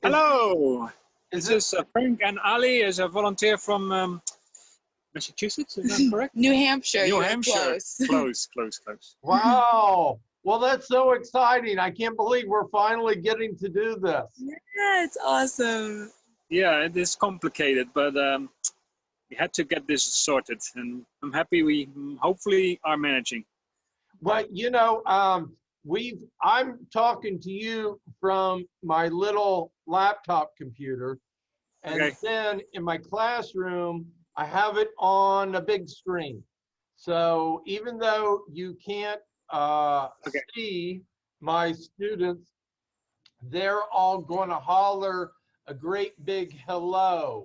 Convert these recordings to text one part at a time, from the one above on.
Hello. Is This is Frank and Ali is a volunteer from Massachusetts, is that correct? New Hampshire. New You're Hampshire. Close. Close. Wow. Well, that's so exciting. I can't believe we're finally getting to do this. Yeah, it's awesome. Yeah, it is complicated, but we had to get this sorted, and I'm happy we hopefully are managing. But I'm talking to you from my little laptop computer, and Okay. then in my classroom, I have it on a big screen. So even though you can't Okay. see my students, they're all going to holler a great big hello.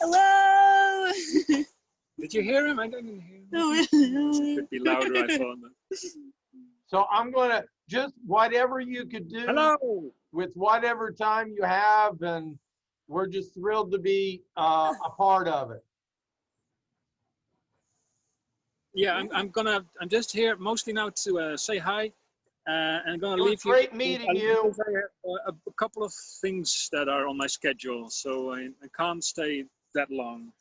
Hello. Did you hear him? I didn't hear him. No. It could be louder, I thought. So I'm going to just whatever you could do Hello. with whatever time you have, and we're just thrilled to be a part of it. Yeah, I'm just here mostly now to say hi, and I'm gonna It was leave you. great meeting you. Because I have a couple of things that are on my schedule, so I can't stay that long.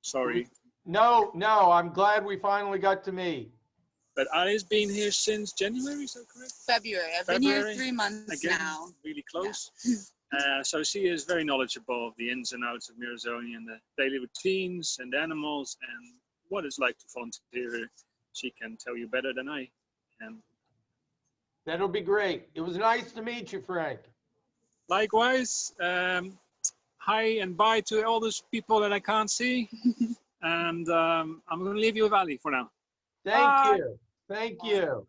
Sorry. No, I'm glad we finally got to meet. But Ali's been here since January, is that correct? February. I've been here 3 months Again, now. really close. Yeah. So she is very knowledgeable of the ins and outs of Merazonia and the daily routines and the animals and what it's like to volunteer here. She can tell you better than I can. That'll be great. It was nice to meet you, Frank. Likewise, hi and bye to all those people that I can't see. And I'm going to leave you with Ali for now. Thank you. Thank you. All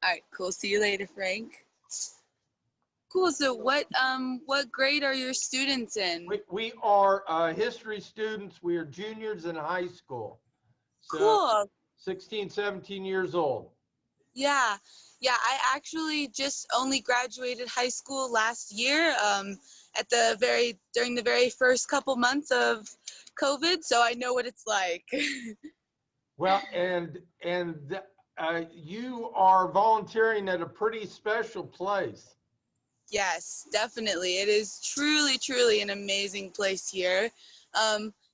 right, cool. See you later, Frank. Cool. So what grade are your students in? We are history students. We are juniors in high school. So Cool. 16, 17 years old. Yeah. I actually just only graduated high school last year. During the very first couple months of COVID, so I know what it's like. Well, and you are volunteering at a pretty special place. Yes, definitely. It is truly an amazing place here.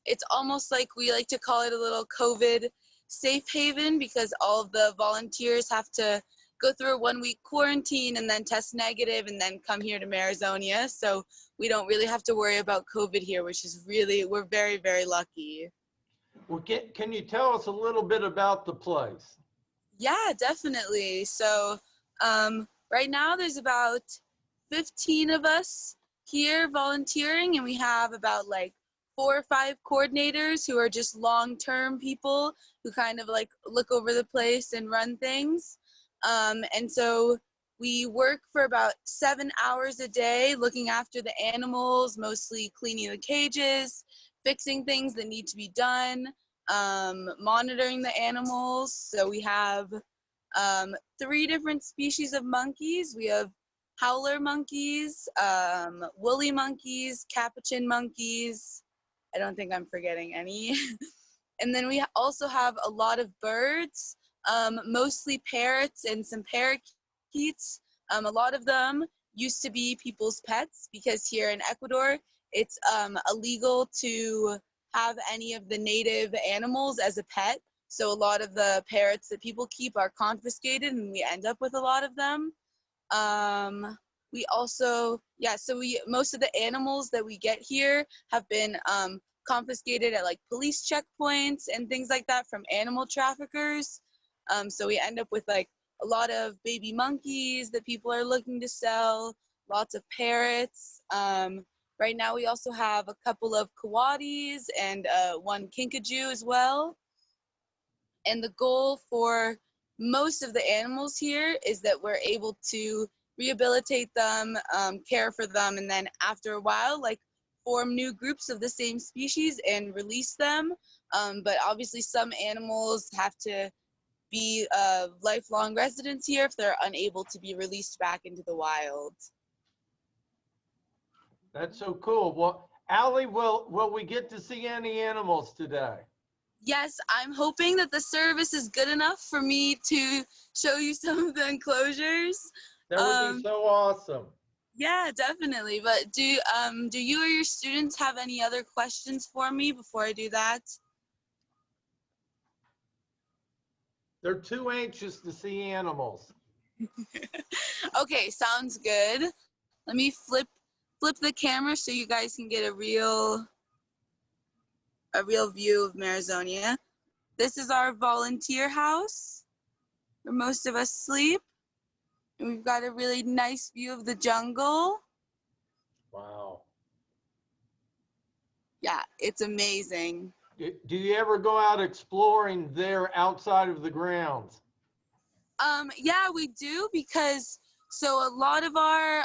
It's almost like we like to call it a little COVID safe haven because all of the volunteers have to go through a 1-week quarantine and then test negative and then come here to Merazonia. So we don't really have to worry about COVID here, which is we're very, very lucky. Well, can you tell us a little bit about the place? Yeah, definitely. So right now there's about 15 of us here volunteering, and we have about like 4 or 5 coordinators who are just long-term people who kind of like look over the place and run things. And so we work for about 7 hours a day looking after the animals, mostly cleaning the cages, fixing things that need to be done, monitoring the animals. So we have 3 different species of monkeys. We have howler monkeys, woolly monkeys, capuchin monkeys. I don't think I'm forgetting any. And then we also have a lot of birds, mostly parrots and some parakeets. A lot of them used to be people's pets because here in Ecuador, it's illegal to have any of the native animals as a pet. So a lot of the parrots that people keep are confiscated and we end up with a lot of them. We also, most of the animals that we get here have been confiscated at like police checkpoints and things like that from animal traffickers. So we end up with like a lot of baby monkeys that people are looking to sell, lots of parrots. Right now we also have a couple of coatis and 1 kinkajou as well. And the goal for most of the animals here is that we're able to rehabilitate them, care for them, and then after a while, like form new groups of the same species and release them. But obviously some animals have to be lifelong residents here if they're unable to be released back into the wild. That's so cool. Well, Ali, will we get to see any animals today? Yes, I'm hoping that the service is good enough for me to show you some of the enclosures. That would be so awesome. Yeah, definitely. But do you or your students have any other questions for me before I do that? They're too anxious to see animals. Okay, sounds good. Let me flip the camera so you guys can get a real view of Merazonia. This is our volunteer house where most of us sleep. And we've got a really nice view of the jungle. Wow. Yeah, it's amazing. Do you ever go out exploring there outside of the grounds? Yeah, we do, because so a lot of our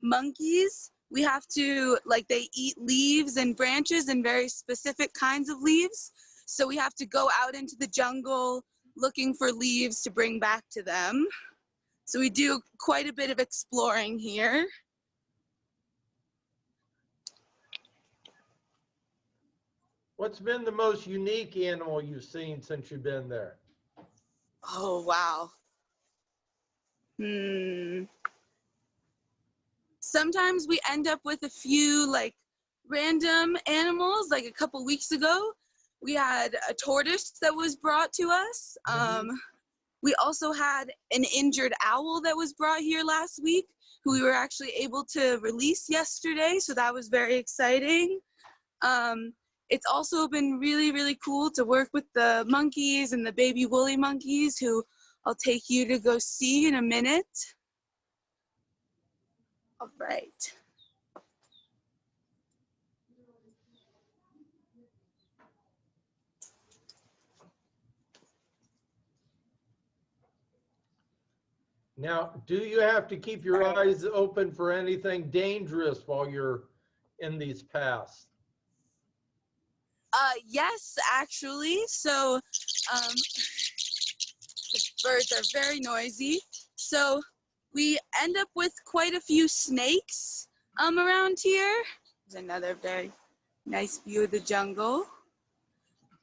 monkeys, we have to, like, they eat leaves and branches and very specific kinds of leaves. So we have to go out into the jungle looking for leaves to bring back to them. So we do quite a bit of exploring here. What's been the most unique animal you've seen since you've been there? Oh, wow. Sometimes we end up with a few like random animals. Like a couple weeks ago, we had a tortoise that was brought to us. We also had an injured owl that was brought here last week, who we were actually able to release yesterday. So that was very exciting. It's also been really, really cool to work with the monkeys and the baby woolly monkeys, who I'll take you to go see in a minute. All right. Now, do you have to keep your eyes open for anything dangerous while you're in these paths? Yes, actually. So the birds are very noisy. So we end up with quite a few snakes around here. There's another very nice view of the jungle.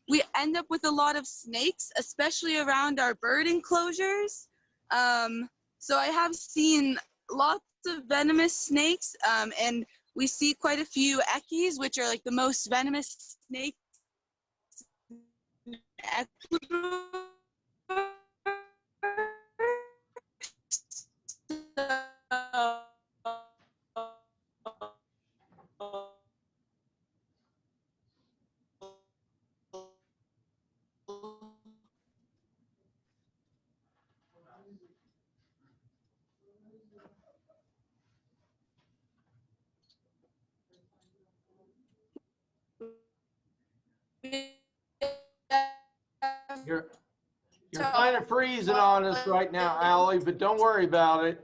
We end up with a lot of snakes, especially around our bird enclosures. So I have seen lots of venomous snakes, and we see quite a few eckies, which are like the most venomous snakes in Ecuador. You're kind of freezing on us right now, Allie, but don't worry about it.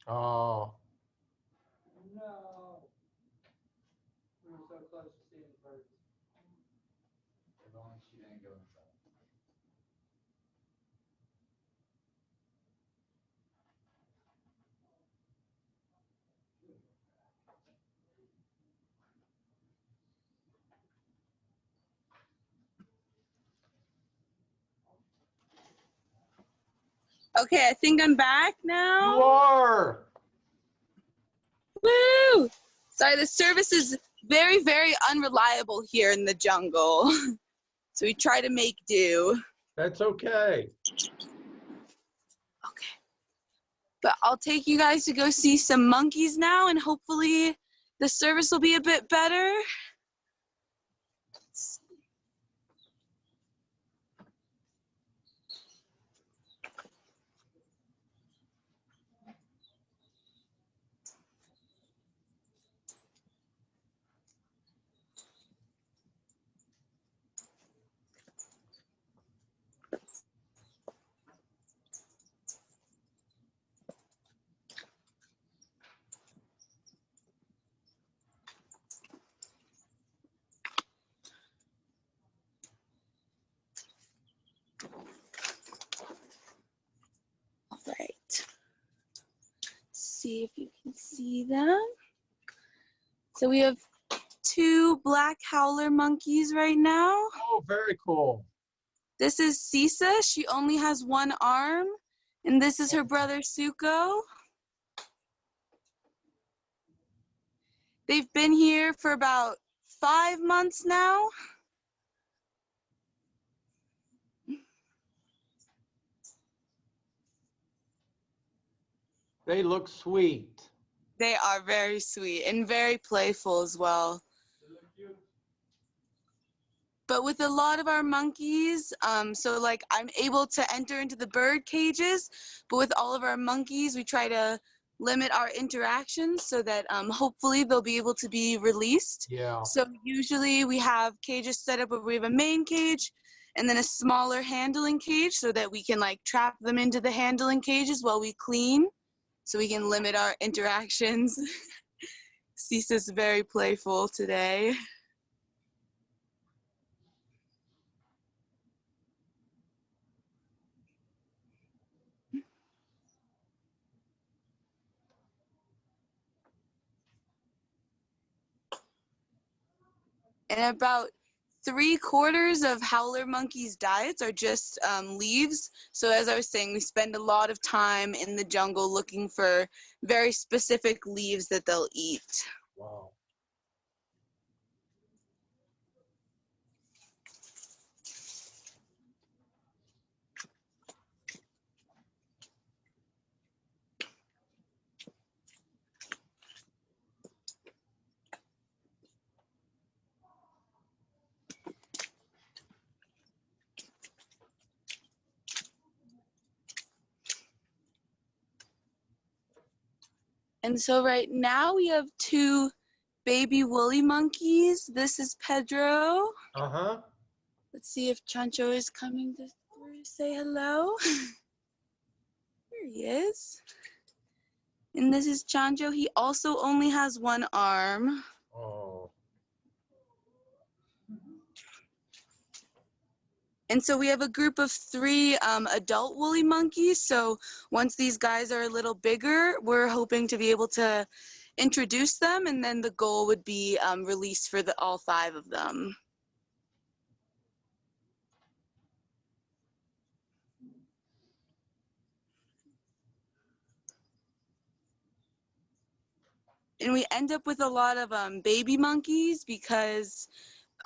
Oh. No. We were so close to seeing the birds. As long as she didn't go inside. Okay, I think I'm back You now. are. Woo! Sorry, the service is very, very unreliable here in the jungle. So we try to make do. That's okay. Okay. But I'll take you guys to go see some monkeys now, and hopefully the service will be a bit better. see if you can see them. So we have 2 black howler monkeys right now. Oh, very cool. This is Sisa. She only has 1 arm. And this is her brother Suko. They've been here for about 5 months now. They look sweet. They are very sweet and very playful as well. But with a lot of our monkeys, so like I'm able to enter into the bird cages, but with all of our monkeys, we try to limit our interactions so that hopefully they'll be able to be released. Yeah. So usually we have cages set up where we have a main cage and then a smaller handling cage so that we can like trap them into the handling cages while we clean so we can limit our interactions. Cisa's very playful today. And about 3/4 of howler monkeys' diets are just leaves. So as I was saying, we spend a lot of time in the jungle looking for very specific leaves that they'll eat. Wow. And so right now we have 2 baby woolly monkeys. This is Pedro. Uh-huh. Let's see if Chancho is coming to say hello. Here he is. And this is Chancho. He also only has 1 arm. Oh. And so we have a group of 3 adult woolly monkeys. So once these guys are a little bigger, we're hoping to be able to introduce them, and then the goal would be release for all 5 of them. And we end up with a lot of baby monkeys because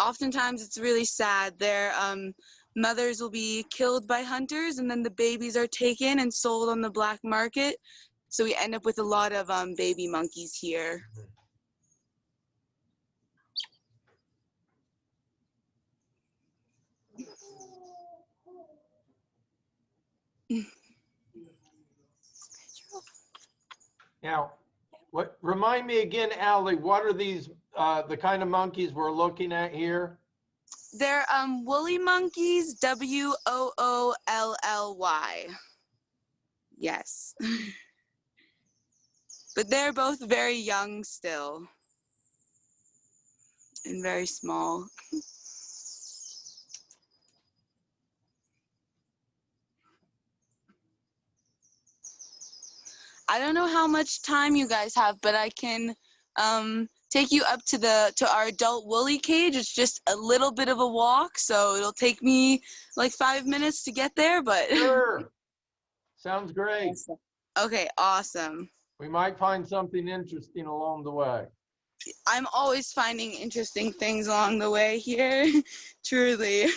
oftentimes it's really sad. Their mothers will be killed by hunters, and then the babies are taken and sold on the black market. So we end up with a lot of baby monkeys here. Now, remind me again, Allie, what are these, the kind of monkeys we're looking at here? They're woolly monkeys, W-O-O-L-L-Y. Yes. But they're both very young still and very small. I don't know how much time you guys have, but I can take you up to our adult woolly cage. It's just a little bit of a walk, so it'll take me like 5 minutes to get there, but Sure. Sounds great. Okay, awesome. We might find something interesting along the way. I'm always finding interesting things along the way here, truly.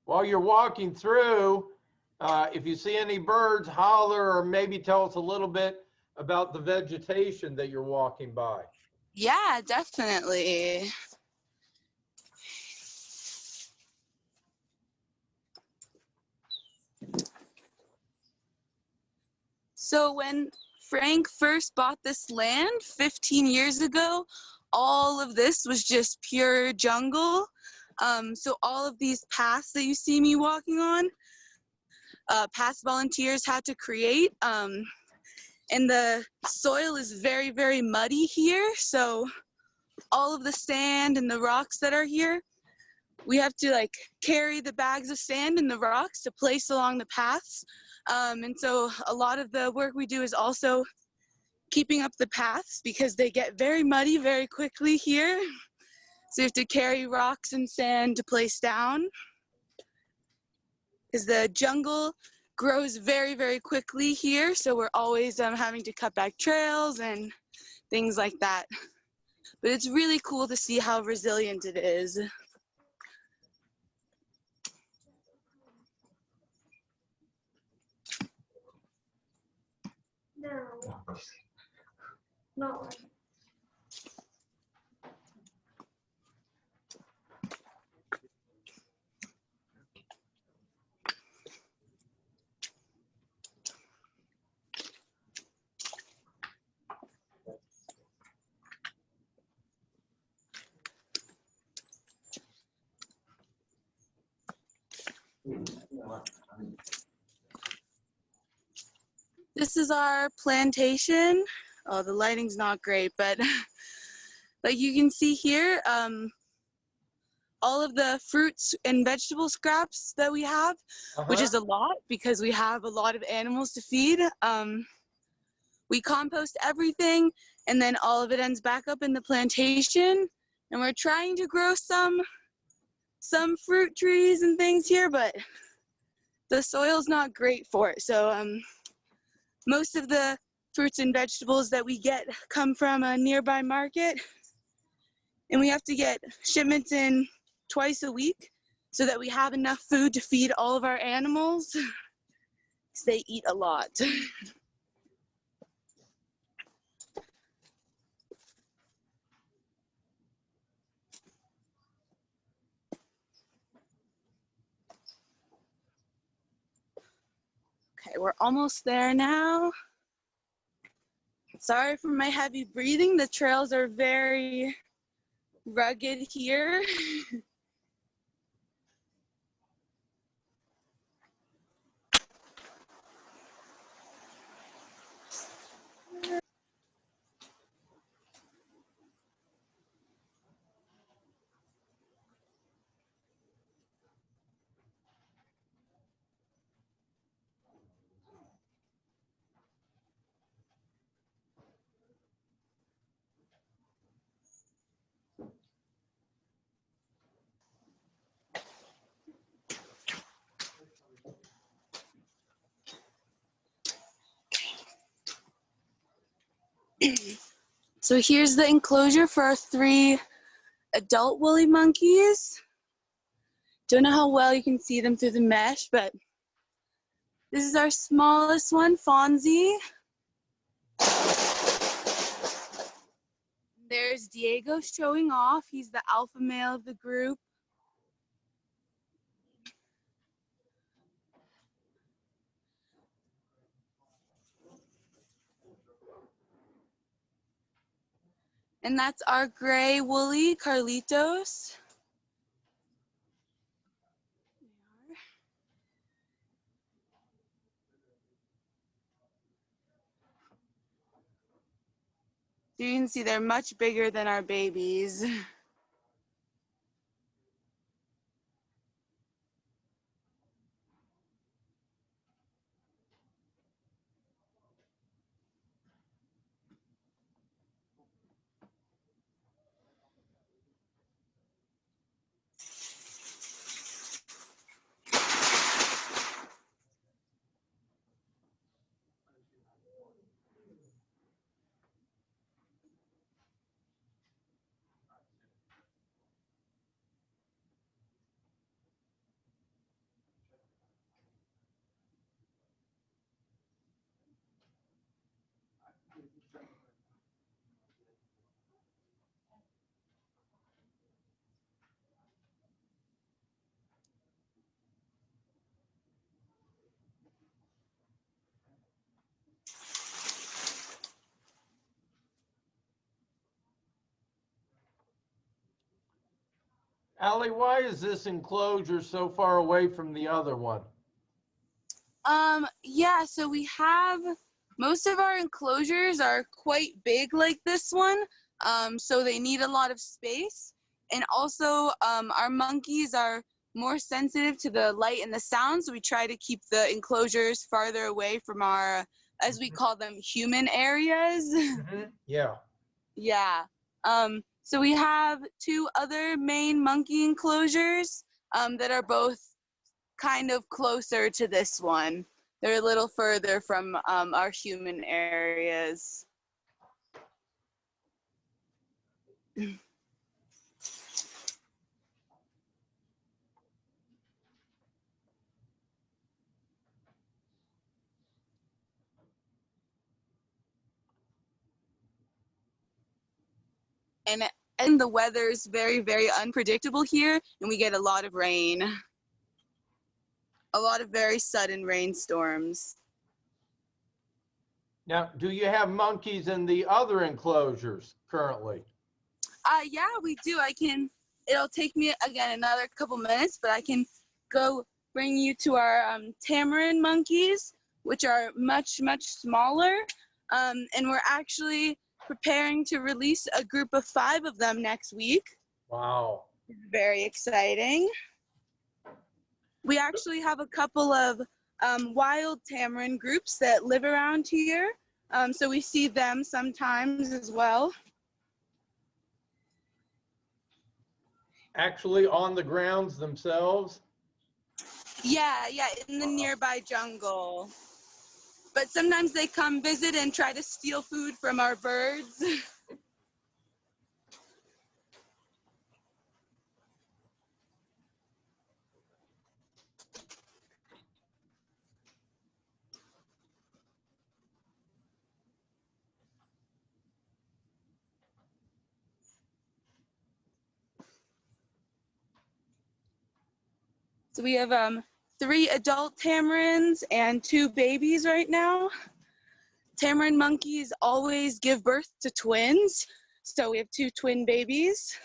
While you're walking through, if you see any birds, holler, or maybe tell us a little bit about the vegetation that you're walking by. Yeah, definitely. So when Frank first bought this land 15 years ago, all of this was just pure jungle. So all of these paths that you see me walking on, past volunteers had to create. And the soil is very, very muddy here. So all of the sand and the rocks that are here, we have to like carry the bags of sand and the rocks to place along the paths. And so a lot of the work we do is also keeping up the paths because they get very muddy very quickly here. So you have to carry rocks and sand to place down because the jungle grows very, very quickly here. So we're always having to cut back trails and things like that. But it's really cool to see how resilient it is. No. No. This is our plantation. Oh, the lighting's not great, but like you can see here, all of the fruits and vegetable scraps that we have, which is a lot because we have a lot of animals to feed. We compost everything and then all of it ends back up in the plantation. And we're trying to grow some fruit trees and things here, but the soil's not great for it. So most of the fruits and vegetables that we get come from a nearby market, and we have to get shipments in twice a week so that we have enough food to feed all of our animals because they eat a lot. Okay, we're almost there now. Sorry for my heavy breathing. The trails are very rugged here. So here's the enclosure for our 3 adult woolly monkeys. Don't know how well you can see them through the mesh, but this is our smallest one, Fonzie. There's Diego showing off. He's the alpha male of the group. And that's our gray woolly, Carlitos. So you can see they're much bigger than our babies. Allie, why is this enclosure so far away from the other one? Yeah, so we have, most of our enclosures are quite big like this one, so they need a lot of space. And also, our monkeys are more sensitive to the light and the sound, so we try to keep the enclosures farther away from our, as we call them, human areas. Yeah. Yeah. So we have two other main monkey enclosures that are both kind of closer to this one. They're a little further from our human areas. And the weather's very, very unpredictable here, and we get a lot of rain. A lot of very sudden rainstorms. Now, do you have monkeys in the other enclosures currently? Yeah, we do. It'll take me, again, another couple minutes, but I can go bring you to our Tamarind Monkeys, which are much, much smaller. And we're actually preparing to release a group of 5 of them next week. Wow. Very exciting. We actually have a couple of wild tamarin groups that live around here. So we see them sometimes as well. Actually on the grounds themselves? Yeah, in the nearby jungle. But sometimes they come visit and try to steal food from our birds. So we have 3 adult tamarins and 2 babies right now. Tamarind monkeys always give birth to twins. So we have 2 twin babies.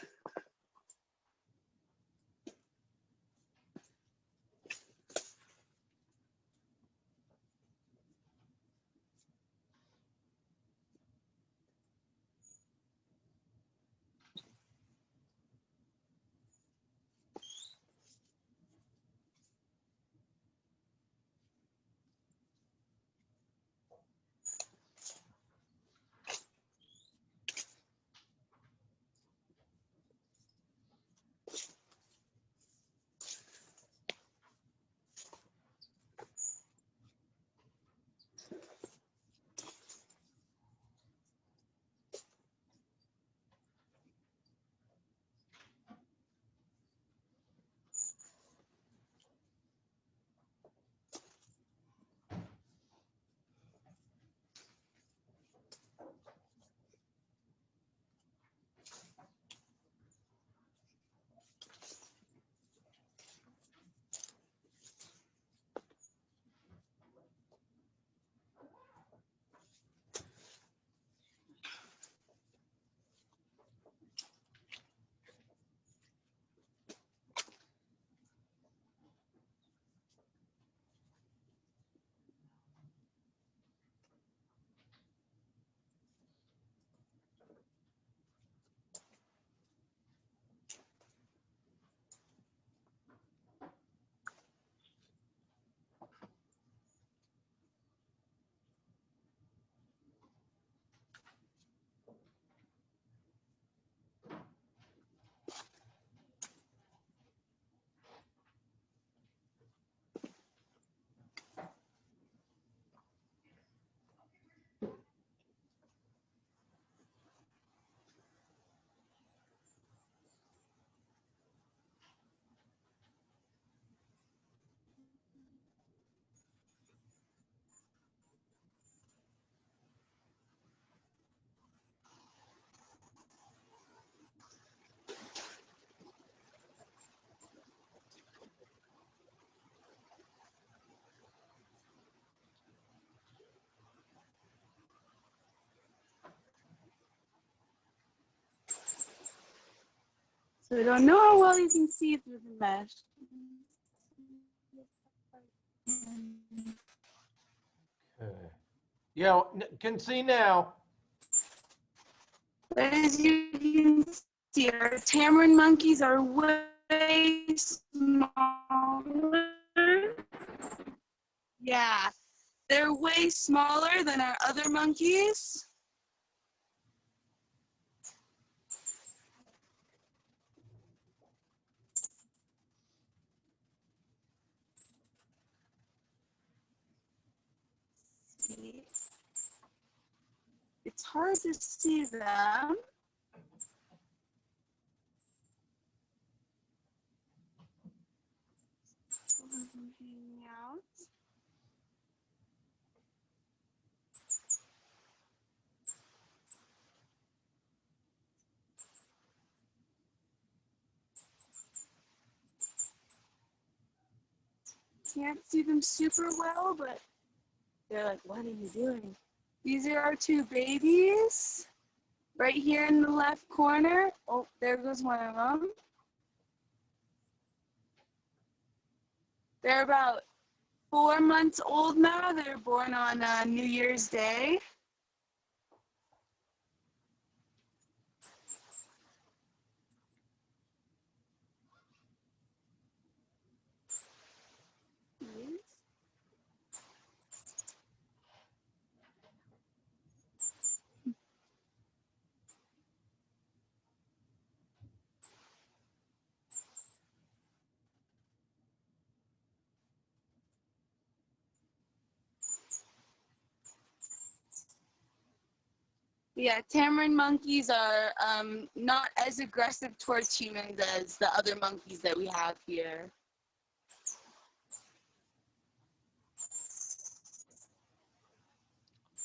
So I don't know how well you can see through the mesh. Okay. Yeah, can see now. But as you can see, our Tamarind monkeys are way smaller. Yeah, they're way smaller than our other monkeys. It's hard to see them. Hanging out. Can't see them super well, but they're like, what are you doing? These are our two babies right here in the left corner. Oh, there goes one of them. They're about 4 months old now. They're born on New Year's Day. Yeah, Tamarind monkeys are not as aggressive towards humans as the other monkeys that we have here.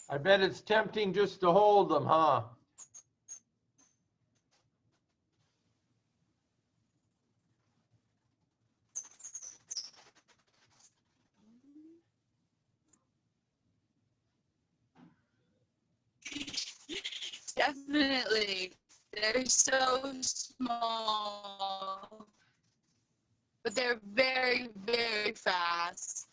I bet it's tempting just to hold them, huh? Definitely. They're so small, but they're very, very fast.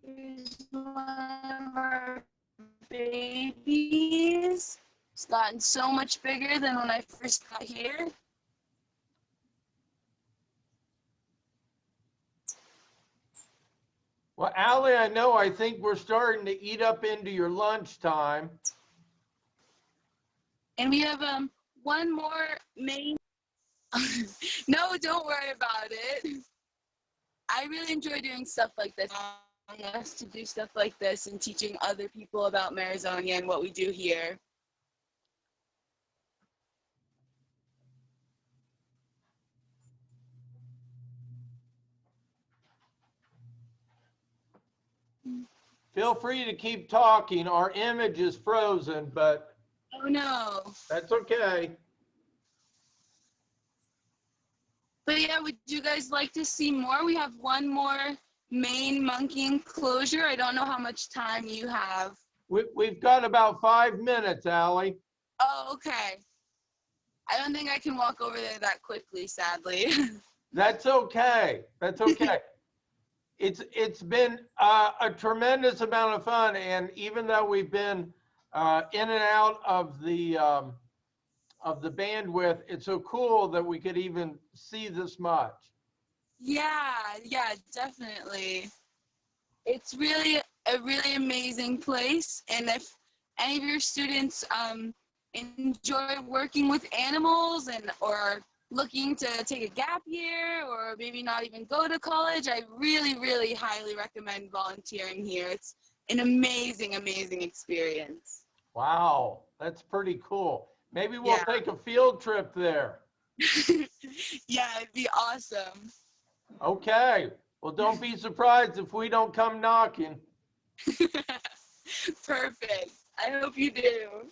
Here's one of our babies. It's gotten so much bigger than when I first got here. Well, Allie, I think we're starting to eat up into your lunchtime. And we have one more main. No, don't worry about it. I really enjoy doing stuff like this. Us to do stuff like this and teaching other people about Merazonia and what we do here. Feel free to keep talking. Our image is frozen, but Oh no. that's okay. But yeah, would you guys like to see more? We have one more main monkey enclosure. I don't know how much time you have. We've got about 5 minutes, Allie. Oh, okay. I don't think I can walk over there that quickly, sadly. That's okay. That's okay. It's been a tremendous amount of fun, and even though we've been in and out of the bandwidth, it's so cool that we could even see this much. Yeah, definitely. It's really a really amazing place, and if any of your students enjoy working with animals and or looking to take a gap year or maybe not even go to college, I really, really highly recommend volunteering here. It's an amazing, amazing experience. Wow, that's pretty cool. Maybe we'll take a field trip there. Yeah, it'd be awesome. Okay. Well, don't be surprised if we don't come knocking. Perfect. I hope you do.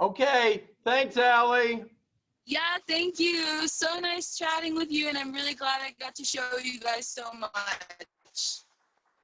Okay, thanks, Allie. Yeah, thank you. So nice chatting with you, and I'm really glad I got to show you guys so much.